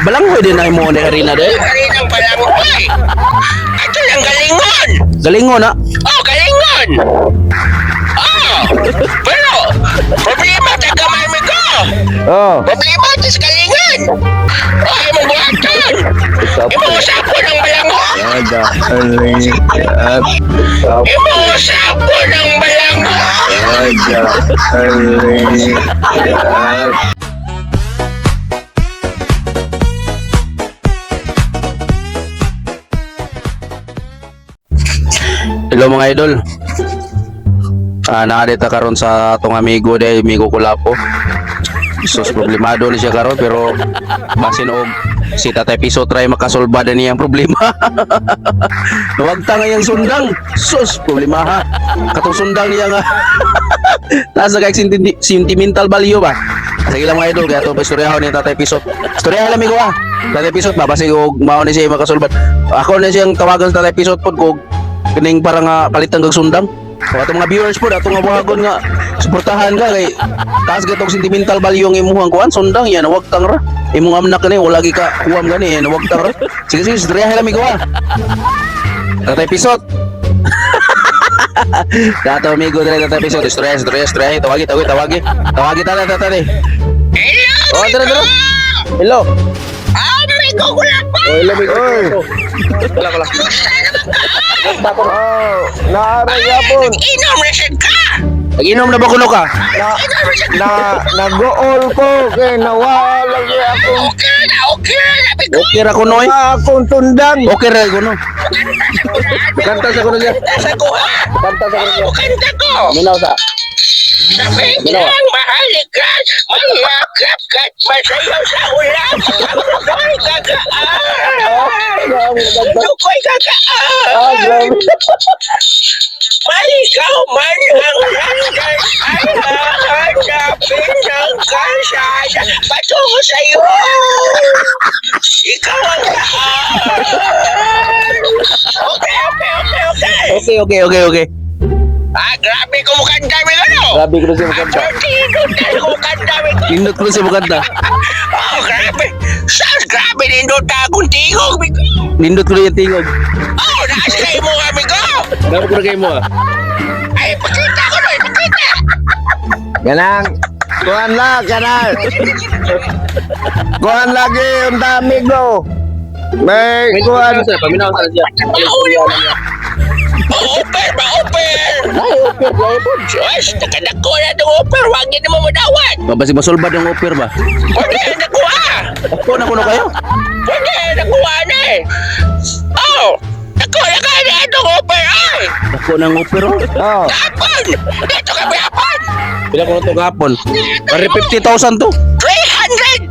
Balanghoy din na mo ni Harina de. Harinang balanghoy. Ito yung galingon. Galingon na. Oh, galingon. Oh, pero problema tagamay mo ko. Oh. Problema tis galingan. Oh, imong buhaton. Imong usapon ng balanghoy. Ada aling at Imong usapon ng balanghoy. ada aling at Hello mga idol. Naadita karon sa atong amigo day, amigo Kulapo. Sus problemado ni siya karon pero basin og si Tatay Piso try makasolba na niyang problema. Huwag ta ngayang sundang. Sus problema ha. Katong sundang niya nga. Nasa kay sentimental value ba? Sige lang mga idol, kaya ito pastoryahon ni Tatay Pisot. Storyahan lang amigo ha. Tatay Pisot ba basi og mao ni siya makasolba. Ako na siyang tawagan sa Tatay Pisot pod kog kining para nga palitan kag sundang. O atong mga viewers po ato nga buhagon nga suportahan ka kay taas gatong sentimental value ang imuhang kuan sundang yan wag tang ra. Imong amnak kani wala gi ka kuwam gani yan wag tang ra. Sige sige storyahan lang amigo ha. Tatay Pisot. Dato amigo dere Tatay Pisot storya tawagi tatay. Hello, Oh dere dere. Hello. amigo ko lang po. Oh hello amigo. Kala. Kamusta naman ka? oh, naaray yapon. Inom na siya ka. Nag-inom na ba kuno ka? Nag-gool ko kay nawala lagi ako. Okay na, amigo. Okay ra kuno eh. Akong tundang. Okay ra kuno. Kanta sa kuno siya. Nasa ko ha. Kanta sa kuno siya. Kanta ko. Minaw sa. Sabi niyang mahalikan, mayakap ka't masayaw sa ulam. Ako'y gagaan. Ako'y gagaan. Malikaw man ang hanggang ay hahanapin ng kalsada patungo sa'yo. Ikaw ang gaan. Okay. Grabe ko mukanda mo ano? Grabe ko siya maganda. Sortido ko mukanda mo. Indot ko siya maganda. Oh, grabe. Sas, grabe nindot na akong tingog, amigo. Nindot ko yung tingog. Oh, naas kayo mo, amigo. Dapat ko na kayo mo ah. Ay, pakita ko na, pakita. Ganang. Kuhan lang, ganang. Kuhan lagi yung dami ko. May kuhan. Paminaw sa siya. Mahuli mo. Ma-offer. Ay, offer ko po. Diyos, nakadako na ng offer. Huwag yun naman madawat. Babasi masolbad yung offer ba? Pwede nakuha. Ako na kuno kayo. Pwede nakuha na eh. Oh, nakuha na ka na itong offer ay. Ako nang offer oh. Oh. Hapon. Dito kami hapon. Pila ko na ito gapon. Pari 50,000 to. 300,000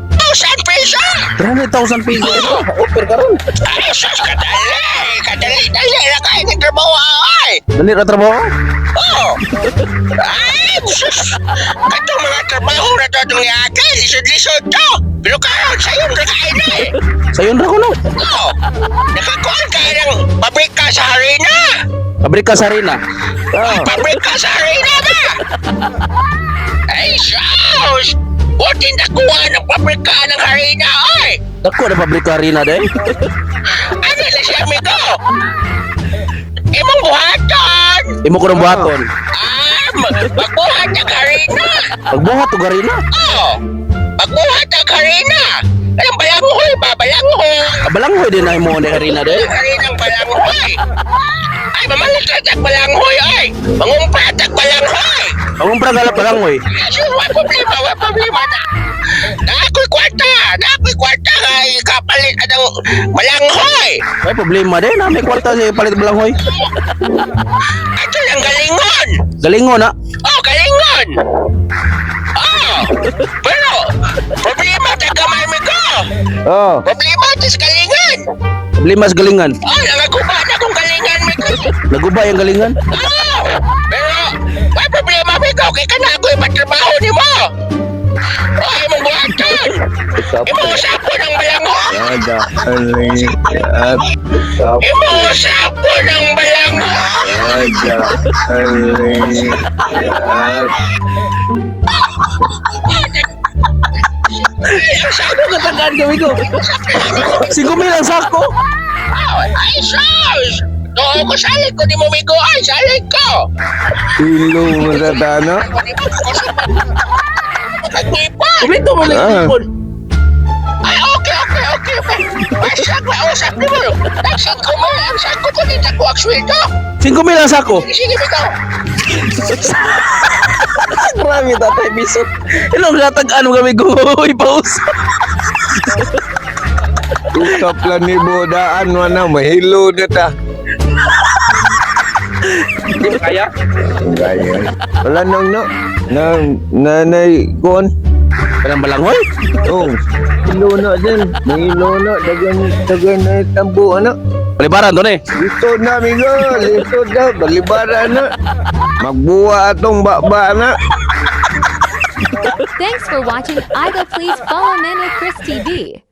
peso. 300,000 pesos ito. Offer ka ron. Ay, sus, kadali. Kadali na kayo ng trabaho ay. Dali na trabaho. Oh! Ay, sus! Katong mga trabaho na to itong yakin, lisod-lisod to! Pero karon, sa'yo na kain na eh! Sayon ra kuno. Oh! Nakakuhan kayo ng pabrika sa harina! Pabrika sa harina. Oh. Pabrika sa harina ba? Ay, sus! Buti nakuha ng pabrika ng harina, ay! Ako na pabrika harina day. Ano na siya, amigo? Imong buhaton! Imo ko ng buhaton. Magbuhat ang harina! Pagbuhat og harina. Oh! Magbuhat ang harina! Anong balangoy ba? Balangoy! Abalanghoy din na imo ni harina day. Harinang balangoy! Ay, mamalatag ang balangoy, ay! Mangumprat ang balangoy! Ang gala balanghoy. Kasi wala problema na! Naako'y kwarta nga ikapalit ang balangoy! Ay problema din na may kwarta si palit balanghoy. Ito yung galingon! Galingon na. Oh, galingon! Oh! Pero, problema tagamay mo ko! Oh. Problema tis galingan! Problema sa galingan. Oh, nangaguba na kung galingan mo ko! Naguba yung galingan. Oh! Pero, may problema mo ko, kaya ka na ako ipatrabaho ni mo! Oh, imong buhatan! Imong usapon ng balangoy! Ada aling at Imong usapon ng balangoy! ada aling at Ay, sabi ko ba Tagaan kami ko. 5,000 ang sako. Ay, sus! Doon ko salig ko, di mo migo. Ay, salig ko! Ilo mo sa tano. Nagtipan! Kumito mo lang Ah. ipon. Ay, okay. Masak na usap ni mo. Nagsin ko mo. Ang saan ko dito ko ang sweldo. 5,000 ang sako. Sige, bitaw. Marami tatay bisot. Ilang gatag ano kami ko ipaus. Usap lang ni Bodaan mana mahilo na ta. Hindi mo kaya? Gaya. Wala nang no. Nanay kon. Parang balanghoy. Oh. Hilo na din. Mahilo na. Dagan na tambo ano. Palibaran doon eh. Lisod na amigo. Lisod na. Balibara na. Magbuwa atong baba na. Thanks for watching Idol. Please follow Nano Chris TV.